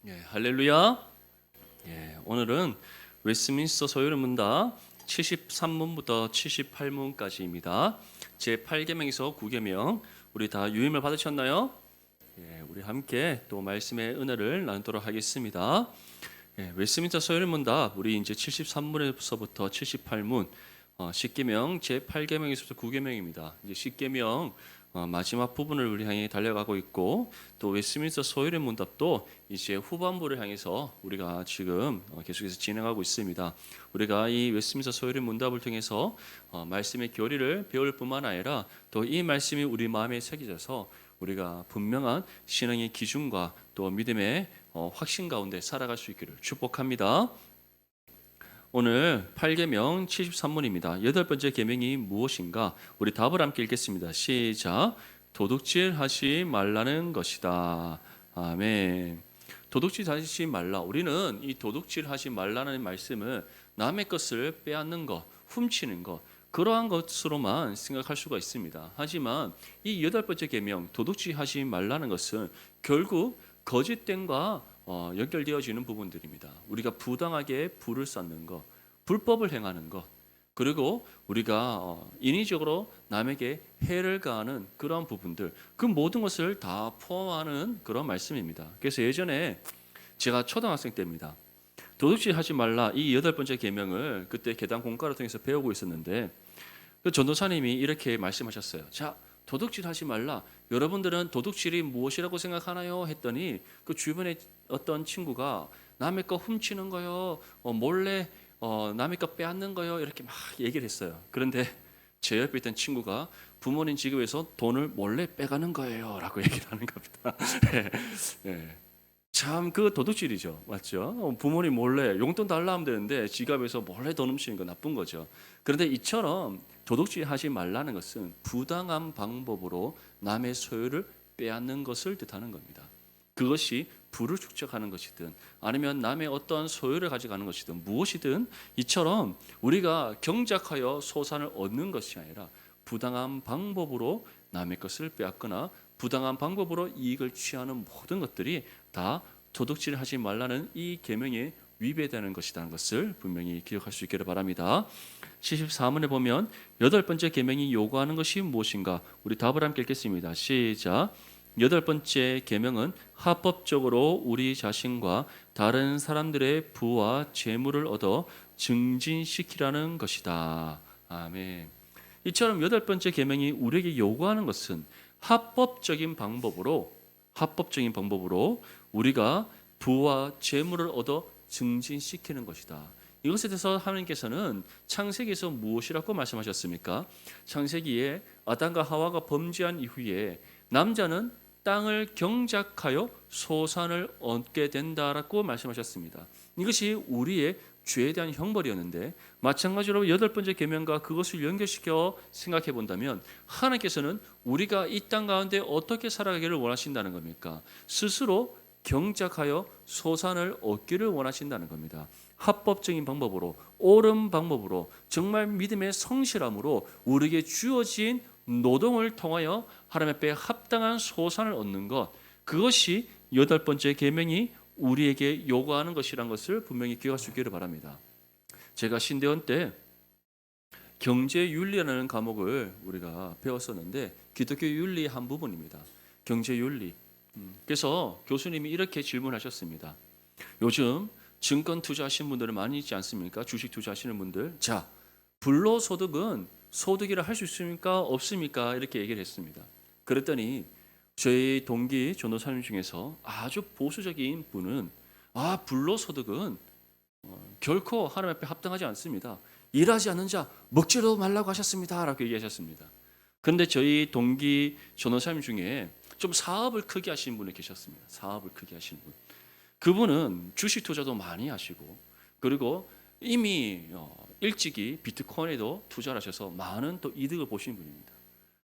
할렐루야. 오늘은 웨스민스터 소요리 문답 73문부터 78문까지입니다. 제8계명에서 9계명 우리 다 유임을 받으셨나요? 우리 함께 또 말씀의 은혜를 나누도록 하겠습니다. 웨스민스터 소요리 문답 우리 이제 73문에서부터 78문 10계명 제8계명에서부터 9계명입니다. 이제 10계명 마지막 부분을 우리 향해 달려가고 있고 또 웨스민스터 소요리 문답도 이제 후반부를 향해서 우리가 지금 계속해서 진행하고 있습니다. 우리가 이 웨스민스터 소요리 문답을 통해서 말씀의 교리를 배울 뿐만 아니라 또 이 말씀이 우리 마음에 새겨져서 우리가 분명한 신앙의 기준과 또 믿음의 확신 가운데 살아갈 수 있기를 축복합니다. 오늘 8계명 73문입니다. 여덟 번째 계명이 무엇인가? 우리 답을 함께 읽겠습니다. 시작. 도둑질 하지 말라는 것이다. 아멘. 도둑질 하지 말라. 우리는 이 도둑질 하지 말라는 말씀을 남의 것을 빼앗는 것, 훔치는 것 그러한 것으로만 생각할 수가 있습니다. 하지만 이 여덟 번째 계명 도둑질 하지 말라는 것은 결국 거짓됨과 연결되어지는 부분들입니다. 우리가 부당하게 불을 쌓는 것, 불법을 행하는 것, 그리고 우리가 인위적으로 남에게 해를 가하는 그런 부분들, 그 모든 것을 다 포함하는 그런 말씀입니다. 그래서 예전에 제가 초등학생 때입니다. 도둑질 하지 말라 이 여덟 번째 계명을 그때 계단 공과를 통해서 배우고 있었는데 그 전도사님이 이렇게 말씀하셨어요. 자, 도둑질 하지 말라. 여러분들은 도둑질이 무엇이라고 생각하나요? 했더니 그 주변에 어떤 친구가 남의 거 훔치는 거요, 몰래 남의 거 빼앗는 거요 이렇게 막 얘기를 했어요. 그런데 제 옆에 있던 친구가 부모님 지갑에서 돈을 몰래 빼가는 거예요라고 얘기를 하는 겁니다. 참 그 도둑질이죠, 맞죠? 부모님 몰래 용돈 달라 하면 되는데 지갑에서 몰래 돈 훔치는 거 나쁜 거죠. 그런데 이처럼 도둑질 하지 말라는 것은 부당한 방법으로 남의 소유를 빼앗는 것을 뜻하는 겁니다. 그것이 부를 축적하는 것이든 아니면 남의 어떤 소유를 가져가는 것이든 무엇이든 이처럼 우리가 경작하여 소산을 얻는 것이 아니라 부당한 방법으로 남의 것을 빼앗거나 부당한 방법으로 이익을 취하는 모든 것들이 다 도둑질하지 말라는 이 계명에 위배되는 것이라는 것을 분명히 기억할 수 있기를 바랍니다. 74문에 보면 여덟 번째 계명이 요구하는 것이 무엇인가? 우리 답을 함께 읽겠습니다. 시작. 여덟 번째 계명은 합법적으로 우리 자신과 다른 사람들의 부와 재물을 얻어 증진시키라는 것이다. 아멘. 이처럼 여덟 번째 계명이 우리에게 요구하는 것은 합법적인 방법으로 우리가 부와 재물을 얻어 증진시키는 것이다. 이것에 대해서 하나님께서는 창세기에서 무엇이라고 말씀하셨습니까? 창세기에 아담과 하와가 범죄한 이후에 남자는 땅을 경작하여 소산을 얻게 된다라고 말씀하셨습니다. 이것이 우리의 죄에 대한 형벌이었는데 마찬가지로 여덟 번째 계명과 그것을 연결시켜 생각해 본다면 하나님께서는 우리가 이 땅 가운데 어떻게 살아가기를 원하신다는 겁니까? 스스로 경작하여 소산을 얻기를 원하신다는 겁니다. 합법적인 방법으로, 옳은 방법으로, 정말 믿음의 성실함으로 우리에게 주어진 노동을 통하여 하나님 앞에 합당한 소산을 얻는 것, 그것이 여덟 번째 계명이 우리에게 요구하는 것이란 것을 분명히 기억할 수 있기를 바랍니다. 제가 신대원 때 경제윤리라는 과목을 우리가 배웠었는데 기독교 윤리의 한 부분입니다. 경제윤리. 그래서 교수님이 이렇게 질문하셨습니다. 요즘 증권 투자하시는 분들은 많이 있지 않습니까? 주식 투자하시는 분들. 자, 불로소득은 소득이라 할 수 있습니까? 없습니까? 이렇게 얘기를 했습니다. 그랬더니 저희 동기 전도사님 중에서 아주 보수적인 분은 불로소득은 결코 하나님 앞에 합당하지 않습니다. 일하지 않는 자 먹지도 말라고 하셨습니다 라고 얘기하셨습니다. 그런데 저희 동기 전도사님 중에 좀 사업을 크게 하시는 분이 계셨습니다. 사업을 크게 하시는 분. 그분은 주식 투자도 많이 하시고 그리고 이미 일찍이 비트코인에도 투자를 하셔서 많은 또 이득을 보신 분입니다.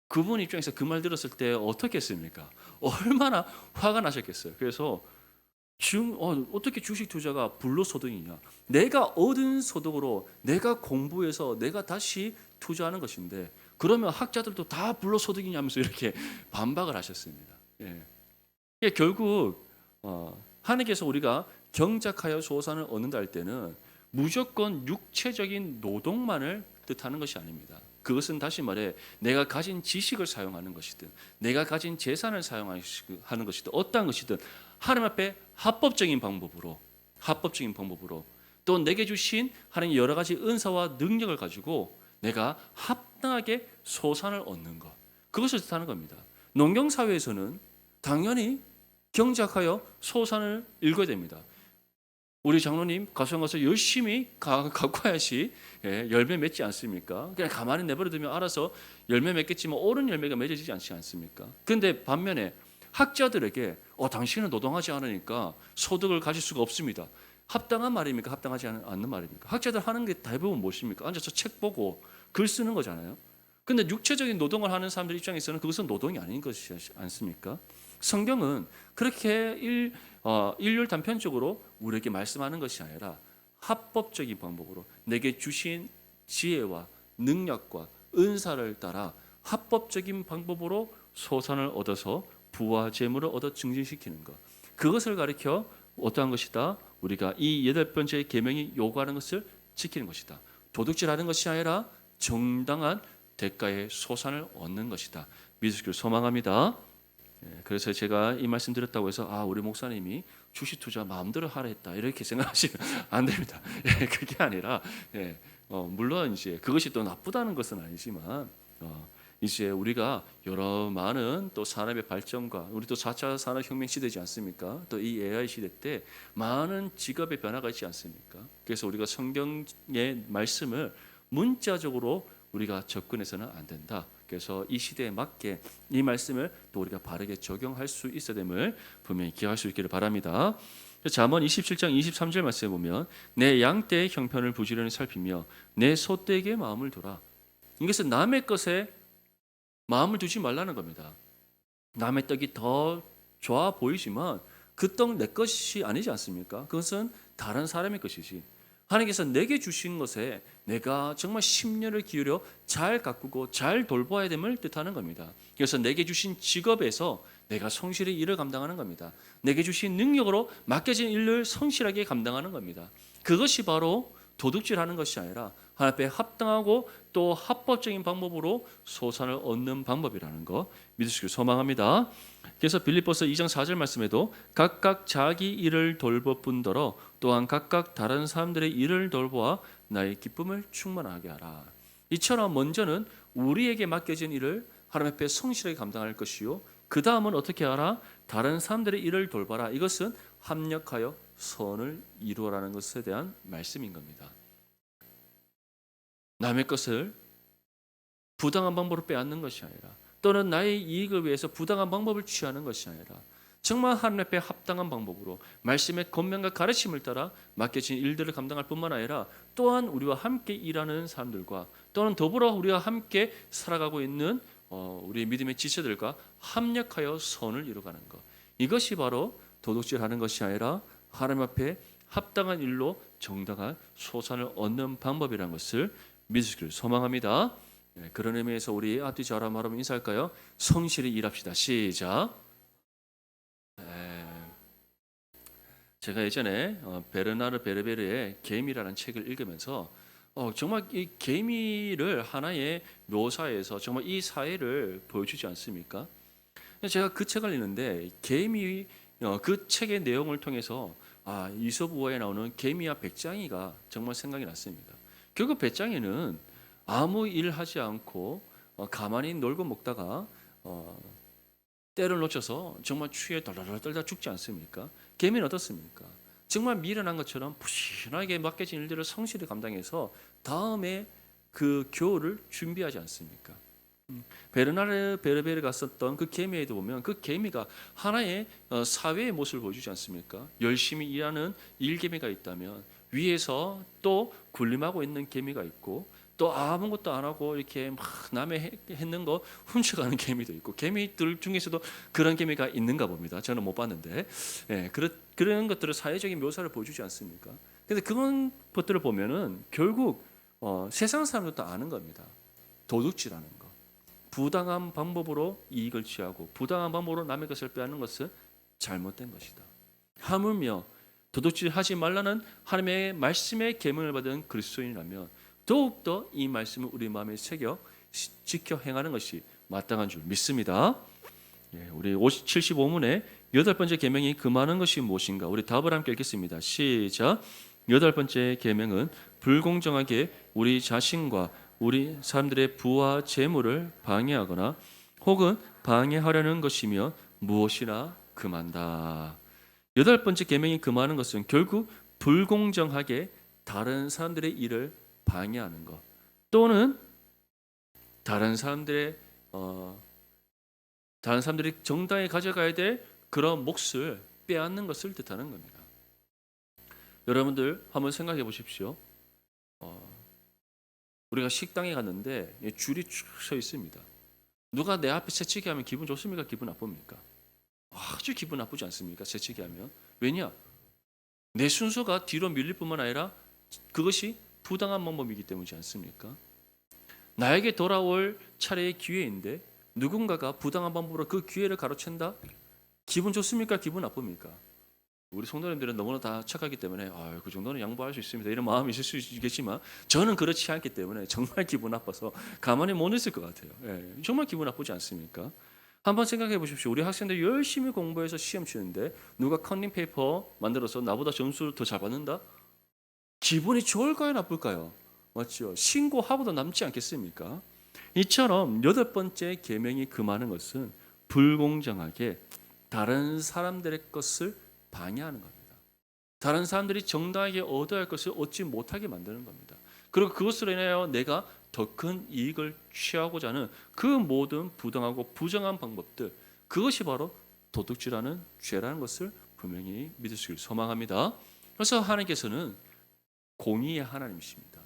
그분 입장에서 그 말 들었을 때 어떻게 했습니까? 얼마나 화가 나셨겠어요. 그래서 어떻게 주식 투자가 불로소득이냐? 내가 얻은 소득으로 내가 공부해서 내가 다시 투자하는 것인데 그러면 학자들도 다 불로소득이냐면서 이렇게 반박을 하셨습니다. 예. 결국 하나님께서 우리가 경작하여 소산을 얻는다 할 때는 무조건 육체적인 노동만을 뜻하는 것이 아닙니다. 그것은 다시 말해 내가 가진 지식을 사용하는 것이든 내가 가진 재산을 사용하는 것이든 어떠한 것이든 하나님 앞에 합법적인 방법으로 또 내게 주신 하나님 여러 가지 은사와 능력을 가지고 내가 합당하게 소산을 얻는 것, 그것을 뜻하는 겁니다. 농경사회에서는 당연히 경작하여 소산을 일궈야 됩니다. 우리 장로님 가수원 가서 열심히 갖고 와야지 열매 맺지 않습니까? 그냥 가만히 내버려 두면 알아서 열매 맺겠지만 옳은 열매가 맺어지지 않지 않습니까? 그런데 반면에 학자들에게 당신은 노동하지 않으니까 소득을 가질 수가 없습니다. 합당한 말입니까? 합당하지 않는 말입니까? 학자들 하는 게 대부분 무엇입니까? 앉아서 책 보고 글 쓰는 거잖아요. 그런데 육체적인 노동을 하는 사람들 입장에서는 그것은 노동이 아닌 것이지 않습니까? 성경은 그렇게 일률단편적으로 우리에게 말씀하는 것이 아니라 합법적인 방법으로 내게 주신 지혜와 능력과 은사를 따라 합법적인 방법으로 소산을 얻어서 부와 재물을 얻어 증진시키는 것, 그것을 가리켜 어떠한 것이다? 우리가 이 8번째 계명이 요구하는 것을 지키는 것이다. 도둑질하는 것이 아니라 정당한 대가의 소산을 얻는 것이다. 믿으시길 소망합니다. 그래서 제가 이 말씀 드렸다고 해서 우리 목사님이 주식 투자 마음대로 하라 했다 이렇게 생각하시면 안 됩니다. 그게 아니라 물론 이제 그것이 또 나쁘다는 것은 아니지만 이제 우리가 여러 많은 또 산업의 발전과 우리 또 4차 산업혁명 시대지 않습니까? 또 이 AI 시대 때 많은 직업의 변화가 있지 않습니까? 그래서 우리가 성경의 말씀을 문자적으로 우리가 접근해서는 안 된다. 그래서 이 시대에 맞게 이 말씀을 또 우리가 바르게 적용할 수 있어야 됨을 분명히 기억할 수 있기를 바랍니다. 잠언 27장 23절 말씀에 보면 내 양떼의 형편을 부지런히 살피며 내 소떼에게 마음을 두라. 이것은 남의 것에 마음을 두지 말라는 겁니다. 남의 떡이 더 좋아 보이지만 그 떡 내 것이 아니지 않습니까? 그것은 다른 사람의 것이지. 하나님께서 내게 주신 것에 내가 정말 심려를 기울여 잘 가꾸고 잘 돌봐야 됨을 뜻하는 겁니다. 그래서 내게 주신 직업에서 내가 성실히 일을 감당하는 겁니다. 내게 주신 능력으로 맡겨진 일을 성실하게 감당하는 겁니다. 그것이 바로 도둑질하는 것이 아니라 하나님 앞에 합당하고 또 합법적인 방법으로 소산을 얻는 방법이라는 거 믿으시길 소망합니다. 그래서 빌립보서 2장 4절 말씀에도 각각 자기 일을 돌보뿐더러 또한 각각 다른 사람들의 일을 돌보아 나의 기쁨을 충만하게 하라. 이처럼 먼저는 우리에게 맡겨진 일을 하나님 앞에 성실하게 감당할 것이요, 그 다음은 어떻게 하라? 다른 사람들의 일을 돌봐라. 이것은 합력하여 선을 이루어라는 것에 대한 말씀인 겁니다. 남의 것을 부당한 방법으로 빼앗는 것이 아니라 또는 나의 이익을 위해서 부당한 방법을 취하는 것이 아니라 정말 하나님 앞에 합당한 방법으로 말씀의 권면과 가르침을 따라 맡겨진 일들을 감당할 뿐만 아니라 또한 우리와 함께 일하는 사람들과 또는 더불어 우리와 함께 살아가고 있는 우리의 믿음의 지체들과 합력하여 선을 이루어가는 것, 이것이 바로 도둑질하는 것이 아니라 하나님 앞에 합당한 일로 정당한 소산을 얻는 방법이라는 것을 믿으시기를 소망합니다. 그런 의미에서 우리 앞뒤 저랑 말하면 인사할까요? 성실히 일합시다. 시작. 제가 예전에 베르나르 베르베르의 개미라는 책을 읽으면서 정말 이 개미를 하나의 묘사에서 정말 이 사회를 보여주지 않습니까? 제가 그 책을 읽는데 개미 그 책의 내용을 통해서 이솝 우화에 나오는 개미와 백장이가 정말 생각이 났습니다. 결국 백장이는 아무 일 하지 않고 가만히 놀고 먹다가 때를 놓쳐서 정말 추위에 덜덜 떨다 죽지 않습니까? 개미는 어떻습니까? 정말 미련한 것처럼 부실하게 맡겨진 일들을 성실히 감당해서 다음에 그 겨울을 준비하지 않습니까? 베르나르 베르베르가 썼던 그 개미에도 보면 그 개미가 하나의 사회의 모습을 보여주지 않습니까? 열심히 일하는 일개미가 있다면 위에서 또 군림하고 있는 개미가 있고 또 아무것도 안 하고 이렇게 막 남의 했는 거 훔쳐가는 개미도 있고, 개미들 중에서도 그런 개미가 있는가 봅니다. 저는 못 봤는데 그런 것들을 사회적인 묘사를 보여주지 않습니까? 근데 그런 것들을 보면은 결국 세상 사람들도 아는 겁니다. 도둑질하는 거, 부당한 방법으로 이익을 취하고 부당한 방법으로 남의 것을 빼앗는 것은 잘못된 것이다. 하물며 도둑질하지 말라는 하나님의 말씀의 계명을 받은 그리스도인이라면 더욱더 이 말씀을 우리 마음에 새겨 지켜 행하는 것이 마땅한 줄 믿습니다. 우리 75문의 여덟 번째 계명이 금하는 것이 무엇인가? 우리 답을 함께 읽겠습니다. 시작. 여덟 번째 계명은 불공정하게 우리 자신과 우리 사람들의 부와 재물을 방해하거나 혹은 방해하려는 것이며 무엇이나 금한다. 여덟 번째 계명이 금하는 것은 결국 불공정하게 다른 사람들의 일을 방해하는 것 또는 다른 사람들이 정당히 가져가야 될 그런 몫을 빼앗는 것을 뜻하는 겁니다. 여러분들 한번 생각해 보십시오. 우리가 식당에 갔는데 줄이 쭉 서 있습니다. 누가 내 앞에 새치기 하면 기분 좋습니까? 기분 나쁩니까? 아주 기분 나쁘지 않습니까? 새치기 하면. 왜냐? 내 순서가 뒤로 밀릴 뿐만 아니라 그것이 부당한 방법이기 때문이지 않습니까? 나에게 돌아올 차례의 기회인데 누군가가 부당한 방법으로 그 기회를 가로챈다? 기분 좋습니까? 기분 나쁩니까? 우리 성도님들은 너무나 다 착하기 때문에 그 정도는 양보할 수 있습니다. 이런 마음이 있을 수 있겠지만 저는 그렇지 않기 때문에 정말 기분 나빠서 가만히 못 있을 것 같아요. 정말 기분 나쁘지 않습니까? 한번 생각해 보십시오. 우리 학생들 열심히 공부해서 시험 치는데 누가 컨닝 페이퍼 만들어서 나보다 점수를 더 잘 받는다? 기분이 좋을까요? 나쁠까요? 맞죠? 신고하고도 남지 않겠습니까? 이처럼 여덟 번째 계명이 금하는 것은 불공정하게 다른 사람들의 것을 방해하는 겁니다. 다른 사람들이 정당하게 얻어야 할 것을 얻지 못하게 만드는 겁니다. 그리고 그것으로 인하여 내가 더 큰 이익을 취하고자 하는 그 모든 부당하고 부정한 방법들, 그것이 바로 도둑질하는 죄라는 것을 분명히 믿으시길 소망합니다. 그래서 하나님께서는 공의의 하나님이십니다.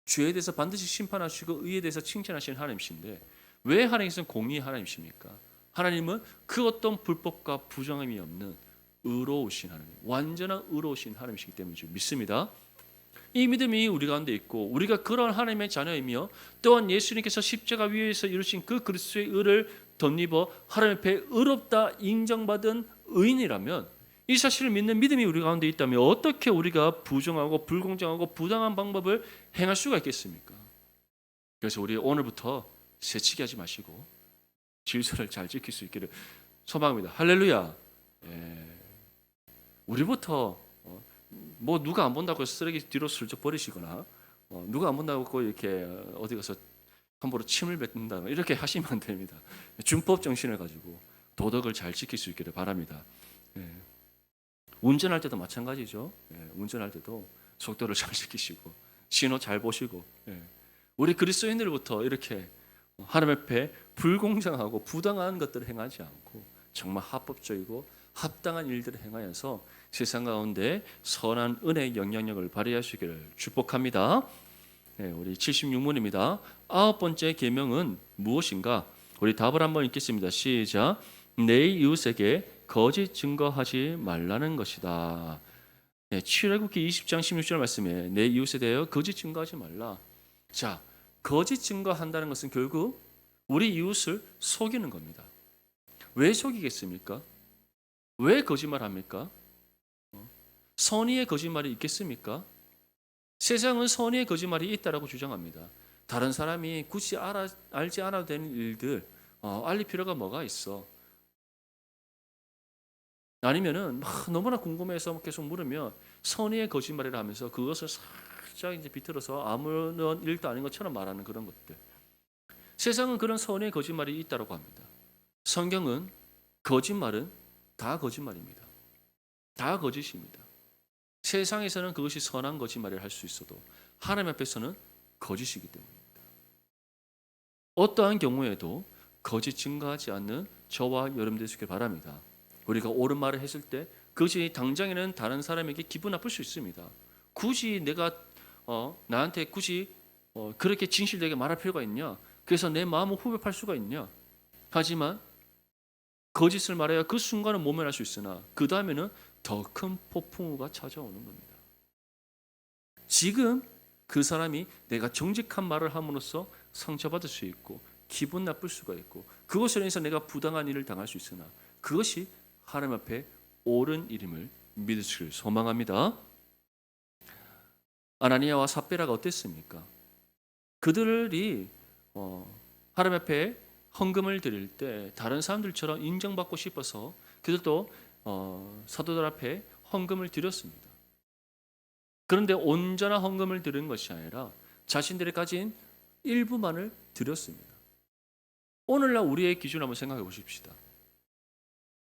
죄에 대해서 반드시 심판하시고 의에 대해서 칭찬하시는 하나님이신데 왜 하나님께서는 공의의 하나님이십니까? 하나님은 그 어떤 불법과 부정함이 없는 의로우신 하나님, 완전한 의로우신 하나님이시기 때문에 믿습니다. 이 믿음이 우리 가운데 있고 우리가 그런 하나님의 자녀이며 또한 예수님께서 십자가 위에서 이루신 그 그리스도의 의를 덧입어 하나님 앞에 의롭다 인정받은 의인이라면 이 사실을 믿는 믿음이 우리 가운데 있다면 어떻게 우리가 부정하고 불공정하고 부당한 방법을 행할 수가 있겠습니까? 그래서 우리 오늘부터 새치기 하지 마시고 질서를 잘 지킬 수 있기를 소망합니다. 할렐루야. 우리부터 뭐 누가 안 본다고 쓰레기 뒤로 슬쩍 버리시거나 누가 안 본다고 이렇게 어디 가서 함부로 침을 뱉는다 이렇게 하시면 안 됩니다. 준법 정신을 가지고 도덕을 잘 지킬 수 있기를 바랍니다. 운전할 때도 마찬가지죠. 운전할 때도 속도를 잘 지키시고 신호 잘 보시고 우리 그리스도인들부터 이렇게 하나님 앞에 불공정하고 부당한 것들을 행하지 않고 정말 합법적이고 합당한 일들을 행하여서 세상 가운데 선한 은혜의 영향력을 발휘하시기를 축복합니다. 우리 76문입니다. 아홉 번째 계명은 무엇인가? 우리 답을 한번 읽겠습니다. 시작. 내 이웃에게 거짓 증거하지 말라는 것이다. 출애굽기 20장 16절 말씀에 내 이웃에 대하여 거짓 증거하지 말라. 자, 거짓 증거한다는 것은 결국 우리 이웃을 속이는 겁니다. 왜 속이겠습니까? 왜 거짓말합니까? 선의의 거짓말이 있겠습니까? 세상은 선의의 거짓말이 있다라고 주장합니다. 다른 사람이 굳이 알지 않아도 되는 일들 알릴 필요가 뭐가 있어? 아니면은 너무나 궁금해서 계속 물으면 선의의 거짓말이라 하면서 그것을 살짝 이제 비틀어서 아무런 일도 아닌 것처럼 말하는 그런 것들. 세상은 그런 선의의 거짓말이 있다라고 합니다. 성경은 거짓말은 다 거짓말입니다. 다 거짓입니다. 세상에서는 그것이 선한 거짓말을 할 수 있어도 하나님 앞에서는 거짓이기 때문입니다. 어떠한 경우에도 거짓 증거하지 않는 저와 여러분들 되시길 바랍니다. 우리가 옳은 말을 했을 때 그것이 당장에는 다른 사람에게 기분 나쁠 수 있습니다. 굳이 내가 나한테 굳이 그렇게 진실되게 말할 필요가 있냐? 그래서 내 마음을 후벼팔 수가 있냐? 하지만 거짓을 말해야 그 순간은 모면할 수 있으나 그 다음에는 더 큰 폭풍우가 찾아오는 겁니다. 지금 그 사람이 내가 정직한 말을 함으로써 상처받을 수 있고 기분 나쁠 수가 있고 그것으로 인해서 내가 부당한 일을 당할 수 있으나 그것이 하나님 앞에 옳은 일임을 믿으시길 소망합니다. 아나니아와 삽비라가 어땠습니까? 그들이 하나님 앞에 헌금을 드릴 때 다른 사람들처럼 인정받고 싶어서 그들도 사도들 앞에 헌금을 드렸습니다. 그런데 온전한 헌금을 드린 것이 아니라 자신들이 가진 일부만을 드렸습니다. 오늘날 우리의 기준 한번 생각해 보십시다.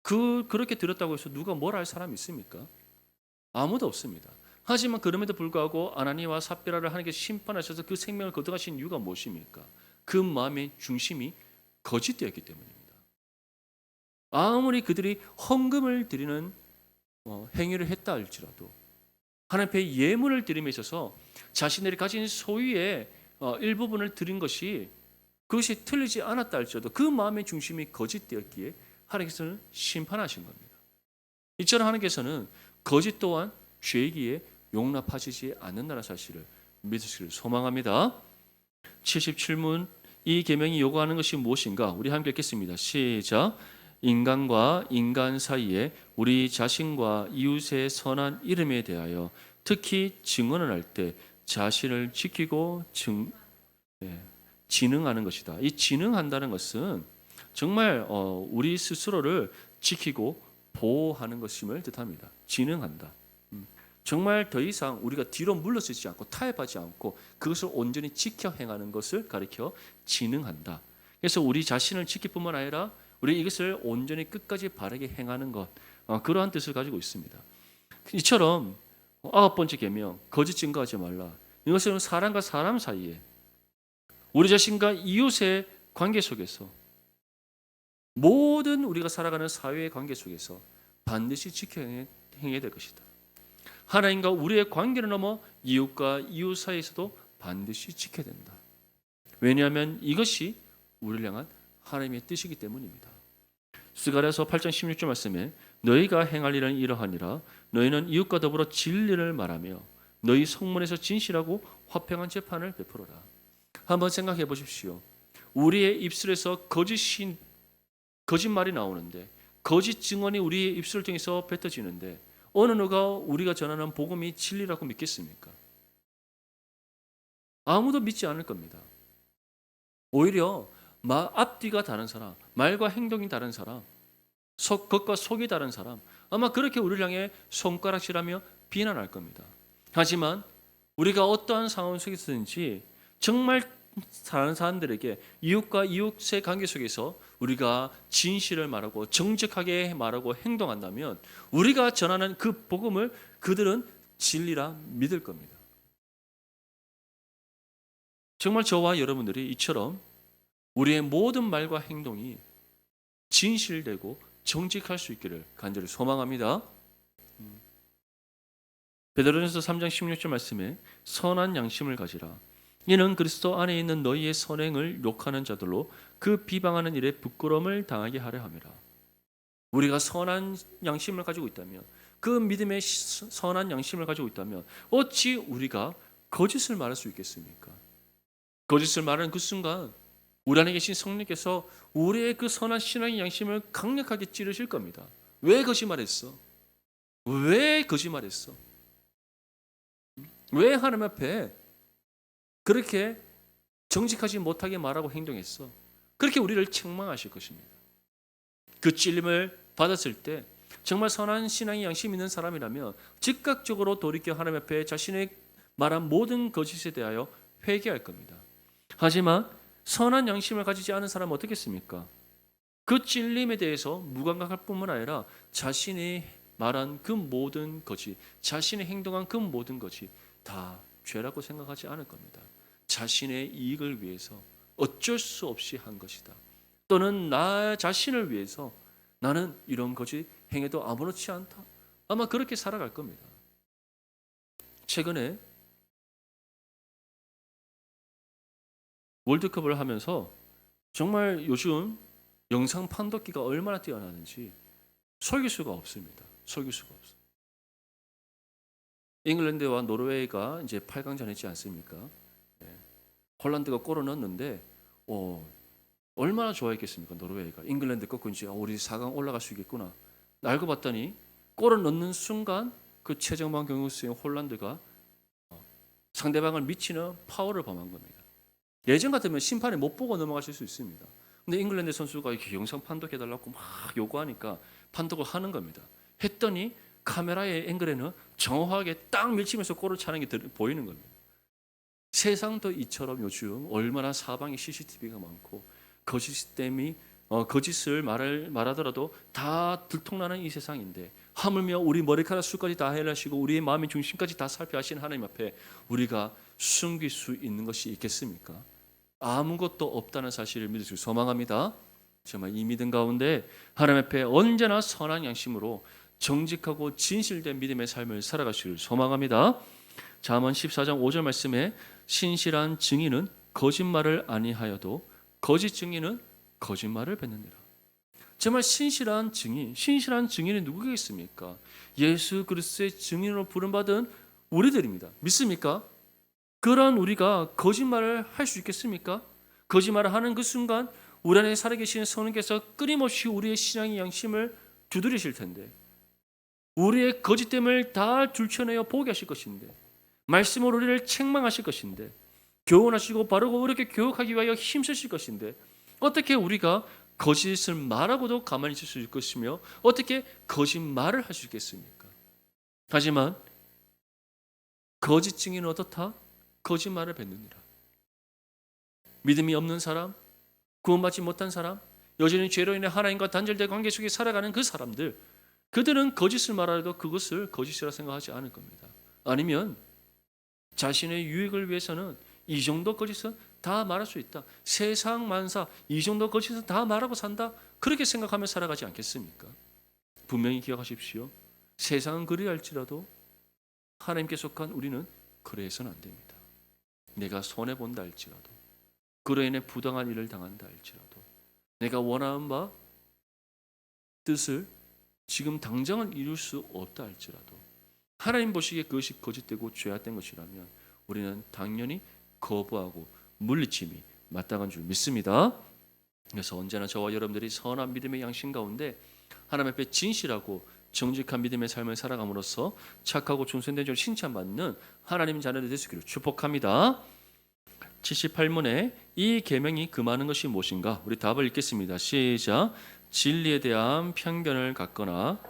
그렇게 드렸다고 해서 누가 뭘 할 사람이 있습니까? 아무도 없습니다. 하지만 그럼에도 불구하고 아나니아와 삽비라를 하나님께서 심판하셔서 그 생명을 거둬가신 이유가 무엇입니까? 그 마음의 중심이 거짓되었기 때문입니다. 아무리 그들이 헌금을 드리는 행위를 했다 할지라도 하나님 앞에 예물을 드림에 있어서 자신들이 가진 소유의 일부분을 드린 것이 그것이 틀리지 않았다 할지라도 그 마음의 중심이 거짓되었기에 하나님께서는 심판하신 겁니다. 이처럼 하나님께서는 거짓 또한 죄이기에 용납하시지 않는다는 사실을 믿으시기를 소망합니다. 77문 이 계명이 요구하는 것이 무엇인가? 우리 함께 읽겠습니다. 시작. 인간과 인간 사이에 우리 자신과 이웃의 선한 이름에 대하여 특히 증언을 할 때 자신을 지키고 진흥하는 것이다. 이 진흥한다는 것은 정말 우리 스스로를 지키고 보호하는 것임을 뜻합니다. 진흥한다. 정말 더 이상 우리가 뒤로 물러서지 않고 타협하지 않고 그것을 온전히 지켜 행하는 것을 가리켜 진흥한다. 그래서 우리 자신을 지킬 뿐만 아니라 우리 이것을 온전히 끝까지 바르게 행하는 것, 그러한 뜻을 가지고 있습니다. 이처럼 9번째 계명, 거짓 증거하지 말라. 이것은 사람과 사람 사이에 우리 자신과 이웃의 관계 속에서 모든 우리가 살아가는 사회의 관계 속에서 반드시 지켜 행해야 될 것이다. 하나님과 우리의 관계를 넘어 이웃과 이웃 사이에서도 반드시 지켜야 된다. 왜냐하면 이것이 우리를 향한 하나님의 뜻이기 때문입니다. 스가랴서 8장 16절 말씀에 너희가 행할 일은 이러하니라. 너희는 이웃과 더불어 진리를 말하며 너희 성문에서 진실하고 화평한 재판을 베풀어라. 한번 생각해 보십시오. 우리의 입술에서 거짓말이 나오는데 거짓 증언이 우리의 입술을 통해서 뱉어지는데 어느 누가 우리가 전하는 복음이 진리라고 믿겠습니까? 아무도 믿지 않을 겁니다. 오히려 앞뒤가 다른 사람, 말과 행동이 다른 사람, 겉과 속이 다른 사람, 아마 그렇게 우리를 향해 손가락질하며 비난할 겁니다. 하지만 우리가 어떠한 상황 속에서든지 정말 다른 사람들에게 이웃과 이웃의 관계 속에서 우리가 진실을 말하고 정직하게 말하고 행동한다면 우리가 전하는 그 복음을 그들은 진리라 믿을 겁니다. 정말 저와 여러분들이 이처럼 우리의 모든 말과 행동이 진실되고 정직할 수 있기를 간절히 소망합니다. 베드로전서 3장 16절 말씀에 선한 양심을 가지라. 이는 그리스도 안에 있는 너희의 선행을 욕하는 자들로 그 비방하는 일에 부끄러움을 당하게 하려 함이라. 우리가 선한 양심을 가지고 있다면, 그 믿음의 선한 양심을 가지고 있다면 어찌 우리가 거짓을 말할 수 있겠습니까? 거짓을 말하는 그 순간 우리 안에 계신 성령께서 우리의 그 선한 신앙의 양심을 강력하게 찌르실 겁니다. 왜 거짓말했어? 왜 거짓말했어? 왜 하나님 앞에 그렇게 정직하지 못하게 말하고 행동했어? 그렇게 우리를 책망하실 것입니다. 그 찔림을 받았을 때 정말 선한 신앙의 양심 있는 사람이라면 즉각적으로 돌이켜 하나님 앞에 자신의 말한 모든 거짓에 대하여 회개할 겁니다. 하지만 선한 양심을 가지지 않은 사람은 어떻겠습니까? 그 찔림에 대해서 무감각할 뿐만 아니라 자신이 말한 그 모든 거짓, 자신이 행동한 그 모든 거짓 다 죄라고 생각하지 않을 겁니다. 자신의 이익을 위해서 어쩔 수 없이 한 것이다. 또는 나 자신을 위해서 나는 이런 거짓 행해도 아무렇지 않다. 아마 그렇게 살아갈 겁니다. 최근에 월드컵을 하면서 정말 요즘 영상 판독기가 얼마나 뛰어나는지 속일 수가 없습니다. 속일 수가 없어요. 잉글랜드와 노르웨이가 이제 8강전 했지 않습니까? 홀란드가 골을 넣었는데 얼마나 좋아했겠습니까? 노르웨이가 잉글랜드 꺾고 이제 우리 4강 올라갈 수 있겠구나. 알고 봤더니 골을 넣는 순간 그 최정방 경우수인 홀란드가 상대방을 미치는 파워를 범한 겁니다. 예전 같으면 심판이 못 보고 넘어가실 수 있습니다. 근데 잉글랜드 선수가 이렇게 영상 판독해달라고 막 요구하니까 판독을 하는 겁니다. 했더니 카메라의 앵글에는 정확하게 딱 밀치면서 골을 차는 게 보이는 겁니다. 세상도 이처럼 요즘 얼마나 사방에 CCTV가 많고 거짓을 말하더라도 다 들통나는 이 세상인데, 하물며 우리 머리카락 수까지 다 헤아시고 우리의 마음의 중심까지 다 살펴하시는 하나님 앞에 우리가 숨길 수 있는 것이 있겠습니까? 아무것도 없다는 사실을 믿을 수 소망합니다. 정말 이 믿음 가운데 하나님 앞에 언제나 선한 양심으로 정직하고 진실된 믿음의 삶을 살아가시길 소망합니다. 잠언 14장 5절 말씀에 신실한 증인은 거짓말을 아니하여도 거짓 증인은 거짓말을 뱉느니라. 정말 신실한 증인이 누구겠습니까? 예수 그리스도의 증인으로 부름받은 우리들입니다. 믿습니까? 그러한 우리가 거짓말을 할 수 있겠습니까? 거짓말을 하는 그 순간 우리 안에 살아계시는 성령께서 끊임없이 우리의 신앙의 양심을 두드리실 텐데, 우리의 거짓됨을 다 들춰내어 보게 하실 것인데, 말씀으로 우리를 책망하실 것인데, 교훈하시고 바르고 어렵게 교육하기 위하여 힘쓰실 것인데, 어떻게 우리가 거짓을 말하고도 가만히 있을 수 있을 것이며 어떻게 거짓말을 할 수 있겠습니까? 하지만 거짓 증인은 어떻다? 거짓말을 뱉느니라. 믿음이 없는 사람, 구원받지 못한 사람, 여전히 죄로 인해 하나님과 단절된 관계 속에 살아가는 그 사람들, 그들은 거짓을 말하여도 그것을 거짓이라 생각하지 않을 겁니다. 아니면 자신의 유익을 위해서는 이 정도 거짓은 다 말할 수 있다, 세상 만사 이 정도 거짓은 다 말하고 산다, 그렇게 생각하며 살아가지 않겠습니까? 분명히 기억하십시오. 세상은 그리할지라도 하나님께 속한 우리는 그래서는 안 됩니다. 내가 손해본다 할지라도, 그로 인해 부당한 일을 당한다 할지라도, 내가 원하는 바 뜻을 지금 당장은 이룰 수 없다 할지라도, 하나님 보시기에 그것이 거짓되고 죄악된 것이라면 우리는 당연히 거부하고 물리침이 마땅한 줄 믿습니다. 그래서 언제나 저와 여러분들이 선한 믿음의 양심 가운데 하나님 앞에 진실하고 정직한 믿음의 삶을 살아감으로써 착하고 존귀된 줄 칭찬받는 하나님 자녀들 되시기를 축복합니다. 78문에 이 계명이 금하는 것이 무엇인가? 우리 답을 읽겠습니다. 시작. 진리에 대한 편견을 갖거나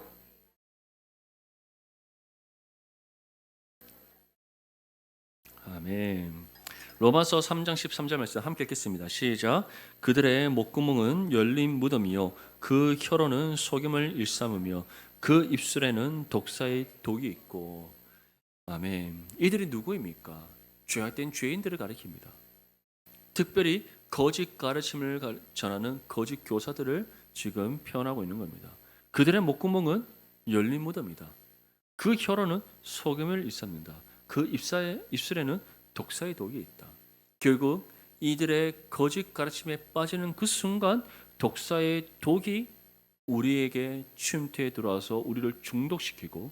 아멘. 로마서 3장 13절 말씀 함께 읽겠습니다. 시작. 그들의 목구멍은 열린 무덤이요 그 혀로는 속임을 일삼으며 그 입술에는 독사의 독이 있고. 아멘. 이들이 누구입니까? 죄악된 죄인들을 가리킵니다. 특별히 거짓 가르침을 전하는 거짓 교사들을 지금 표현하고 있는 겁니다. 그들의 목구멍은 열린 무덤이다. 그 혀로는 속임을 일삼는다. 그 입술에는 독사의 독이 있다. 결국 이들의 거짓 가르침에 빠지는 그 순간 독사의 독이 우리에게 침투해 들어와서 우리를 중독시키고,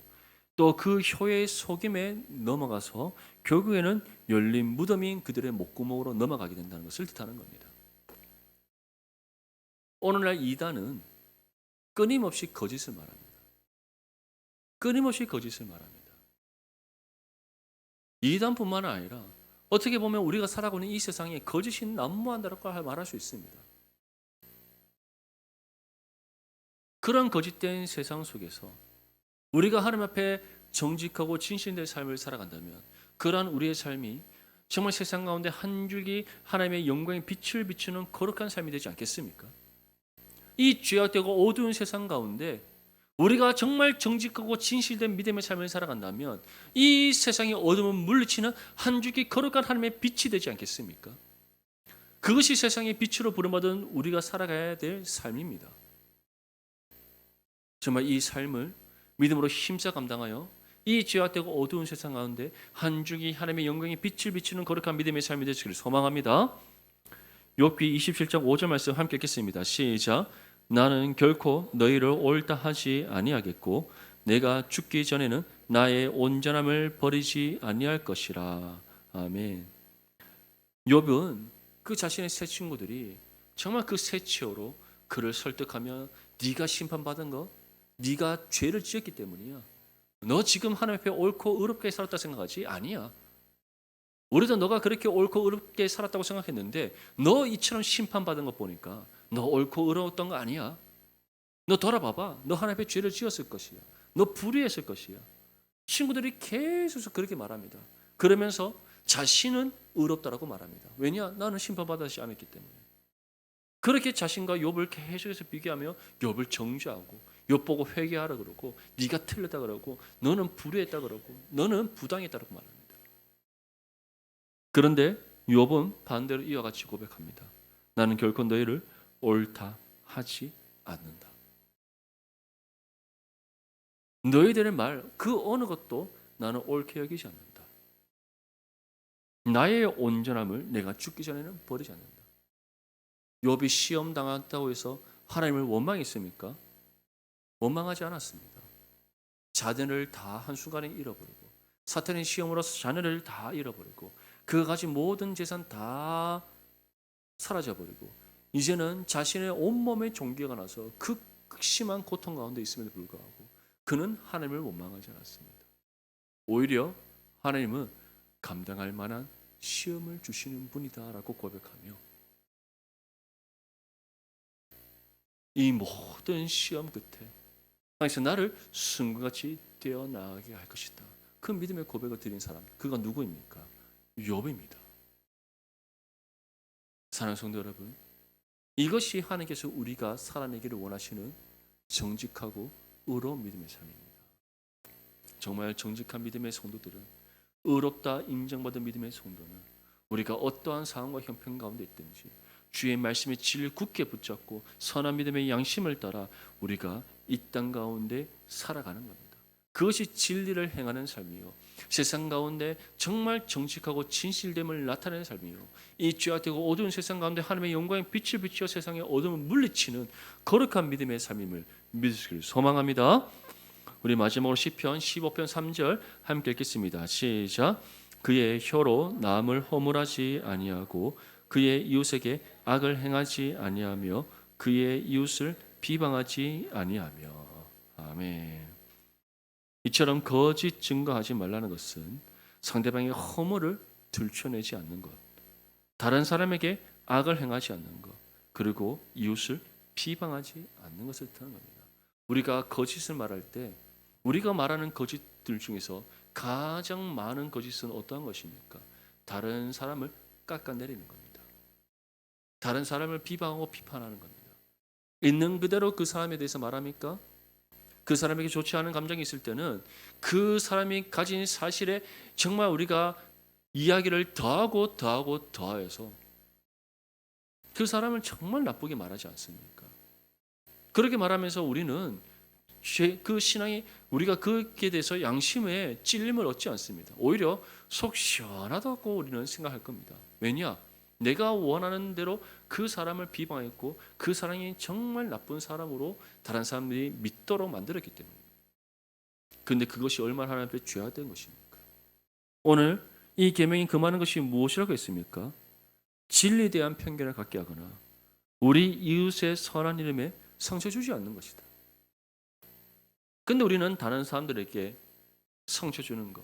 또 그 혀의 속임에 넘어가서 결국에는 열린 무덤인 그들의 목구멍으로 넘어가게 된다는 것을 뜻하는 겁니다. 오늘날 이단은 끊임없이 거짓을 말합니다. 끊임없이 거짓을 말합니다. 이단뿐만 아니라 어떻게 보면 우리가 살아가고 있는 이 세상에 거짓이 난무한다고 말할 수 있습니다. 그런 거짓된 세상 속에서 우리가 하나님 앞에 정직하고 진실된 삶을 살아간다면 그러한 우리의 삶이 정말 세상 가운데 한 줄기 하나님의 영광의 빛을 비추는 거룩한 삶이 되지 않겠습니까? 이 죄악되고 어두운 세상 가운데 우리가 정말 정직하고 진실된 믿음의 삶을 살아간다면 이 세상의 어둠을 물리치는 한 줄기 거룩한 하나님의 빛이 되지 않겠습니까? 그것이 세상의 빛으로 부름받은 우리가 살아가야 될 삶입니다. 정말 이 삶을 믿음으로 힘써 감당하여 이 죄악되고 어두운 세상 가운데 한 줄기 하나님의 영광의 빛을 비추는 거룩한 믿음의 삶이 되시기를 소망합니다. 욥기 27장 5절 말씀 함께 읽겠습니다. 시작. 나는 결코 너희를 옳다 하지 아니하겠고 내가 죽기 전에는 나의 온전함을 버리지 아니할 것이라. 아멘. 욥은 그 자신의 세 친구들이 정말 그 세 치어로 그를 설득하며 네가 심판받은 거, 네가 죄를 지었기 때문이야. 너 지금 하나님 앞에 옳고 의롭게 살았다 생각하지? 아니야. 우리도 너가 그렇게 옳고 의롭게 살았다고 생각했는데 너 이처럼 심판받은 것 보니까 너 옳고 의로웠던 거 아니야. 너 돌아봐봐. 너 하나님 앞에 죄를 지었을 것이야. 너 불의했을 것이야. 친구들이 계속 그렇게 말합니다. 그러면서 자신은 의롭다라고 말합니다. 왜냐? 나는 심판받지 않았기 때문에. 그렇게 자신과 욥을 계속해서 비교하며 욥을 정죄하고 욥 보고 회개하라 그러고 네가 틀렸다 그러고 너는 불의했다 그러고 너는 부당했다고 말합니다. 그런데 욥은 반대로 이와 같이 고백합니다. 나는 결코 너희를 옳다 하지 않는다. 너희들의 말 그 어느 것도 나는 옳게 여기지 않는다. 나의 온전함을 내가 죽기 전에는 버리지 않는다. 욥이 시험 당했다고 해서 하나님을 원망했습니까? 원망하지 않았습니다. 자녀를 다 한순간에 잃어버리고 사탄의 시험으로서 자녀를 다 잃어버리고 그가 가진 모든 재산 다 사라져버리고 이제는 자신의 온몸에 종기가 나서 극심한 고통 가운데 있음에도 불구하고 그는 하나님을 원망하지 않았습니다. 오히려 하나님은 감당할 만한 시험을 주시는 분이다라고 고백하며 이 모든 시험 끝에 하나님께서 나를 승같이 떼어나가게 할 것이다. 그 믿음의 고백을 드린 사람, 그가 누구입니까? 욥입니다. 사랑하는 성도 여러분, 이것이 하나님께서 우리가 살아내기를 원하시는 정직하고 의로운 믿음의 삶입니다. 정말 정직한 믿음의 성도들은 의롭다 인정받은 믿음의 성도는 우리가 어떠한 상황과 형편 가운데 있든지 주의 말씀의 진리를 굳게 붙잡고 선한 믿음의 양심을 따라 우리가 이 땅 가운데 살아가는 겁니다. 그것이 진리를 행하는 삶이요 세상 가운데 정말 정직하고 진실됨을 나타내는 삶이요 이 죄악되고 어두운 세상 가운데 하나님의 영광의 빛을 비추어 세상의 어둠을 물리치는 거룩한 믿음의 삶임을 믿으시길 소망합니다. 우리 마지막으로 시편 15편 3절 함께 읽겠습니다. 시작. 그의 혀로 남을 허물하지 아니하고 그의 이웃에게 악을 행하지 아니하며 그의 이웃을 비방하지 아니하며. 아멘. 이처럼 거짓 증거하지 말라는 것은 상대방의 허물을 들춰내지 않는 것, 다른 사람에게 악을 행하지 않는 것, 그리고 이웃을 비방하지 않는 것을 뜻하는 겁니다. 우리가 거짓을 말할 때 우리가 말하는 거짓들 중에서 가장 많은 거짓은 어떠한 것입니까? 다른 사람을 깎아내리는 겁니다. 다른 사람을 비방하고 비판하는 겁니다. 있는 그대로 그 사람에 대해서 말합니까? 그 사람에게 좋지 않은 감정이 있을 때는 그 사람이 가진 사실에 정말 우리가 이야기를 더해서 그 사람을 정말 나쁘게 말하지 않습니까? 그렇게 말하면서 우리는 그 신앙이 우리가 그에 대해서 양심에 찔림을 얻지 않습니다. 오히려 속 시원하다고 우리는 생각할 겁니다. 왜냐? 내가 원하는 대로 그 사람을 비방했고 그 사람이 정말 나쁜 사람으로 다른 사람들이 믿도록 만들었기 때문입니다. 그런데 그것이 얼마나 하나님 앞에 죄악된 것입니까? 오늘 이 계명이 금하는 것이 무엇이라고 했습니까? 진리에 대한 편견을 갖게 하거나 우리 이웃의 선한 이름에 상처 주지 않는 것이다. 근데 우리는 다른 사람들에게 상처 주는 것,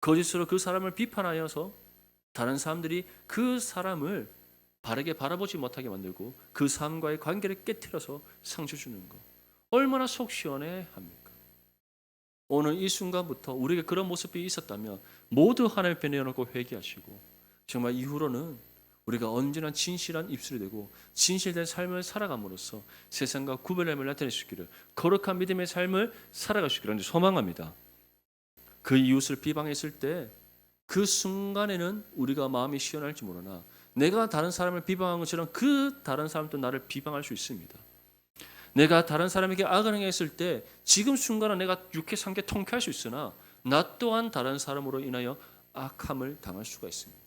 거짓으로 그 사람을 비판하여서 다른 사람들이 그 사람을 바르게 바라보지 못하게 만들고 그 사람과의 관계를 깨트려서 상처 주는 것, 얼마나 속 시원해 합니까? 오늘 이 순간부터 우리에게 그런 모습이 있었다면 모두 하나님 앞에 내어놓고 회개하시고 정말 이후로는 우리가 언제나 진실한 입술이 되고 진실된 삶을 살아감으로써 세상과 구별함을 나타낼 수 있기를 거룩한 믿음의 삶을 살아갈 수 있기를 소망합니다. 그 이웃을 비방했을 때 그 순간에는 우리가 마음이 시원할지 모르나 내가 다른 사람을 비방한 것처럼 그 다른 사람도 나를 비방할 수 있습니다. 내가 다른 사람에게 악을 행했을 때 지금 순간은 내가 육회 삼계 통쾌할 수 있으나 나 또한 다른 사람으로 인하여 악함을 당할 수가 있습니다.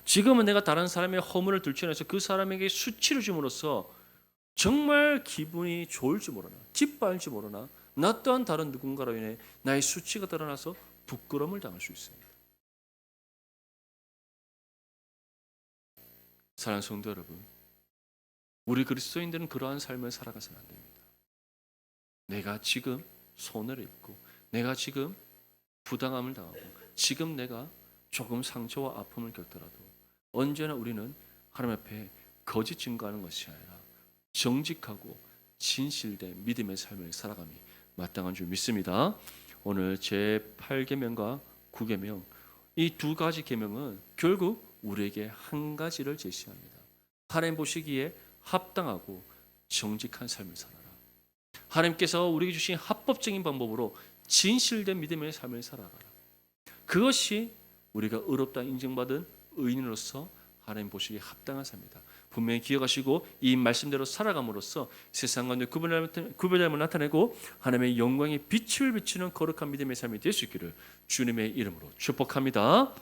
지금은 내가 다른 사람의 허물을 들춰내서 그 사람에게 수치를 줌으로써 정말 기분이 좋을지 모르나 기뻐할지 모르나 나 또한 다른 누군가로 인해 나의 수치가 드러나서 부끄러움을 당할 수 있습니다. 사랑하는 성도 여러분, 우리 그리스도인들은 그러한 삶을 살아가서는 안 됩니다. 내가 지금 손해를 입고 내가 지금 부당함을 당하고 지금 내가 조금 상처와 아픔을 겪더라도 언제나 우리는 하나님 앞에 거짓 증거하는 것이 아니라 정직하고 진실된 믿음의 삶을 살아감이 마땅한 줄 믿습니다. 오늘 제 8계명과 9계명 이 두 가지 계명은 결국 우리에게 한 가지를 제시합니다. 하나님 보시기에 합당하고 정직한 삶을 살아라. 하나님께서 우리에게 주신 합법적인 방법으로 진실된 믿음의 삶을 살아가라. 그것이 우리가 의롭다 인정받은 의인으로서 하나님 보시기에 합당한 삶이다. 분명히 기억하시고 이 말씀대로 살아감으로써 세상 가운데 구별됨을 나타내고 하나님의 영광의 빛을 비추는 거룩한 믿음의 삶이 될 수 있기를 주님의 이름으로 축복합니다.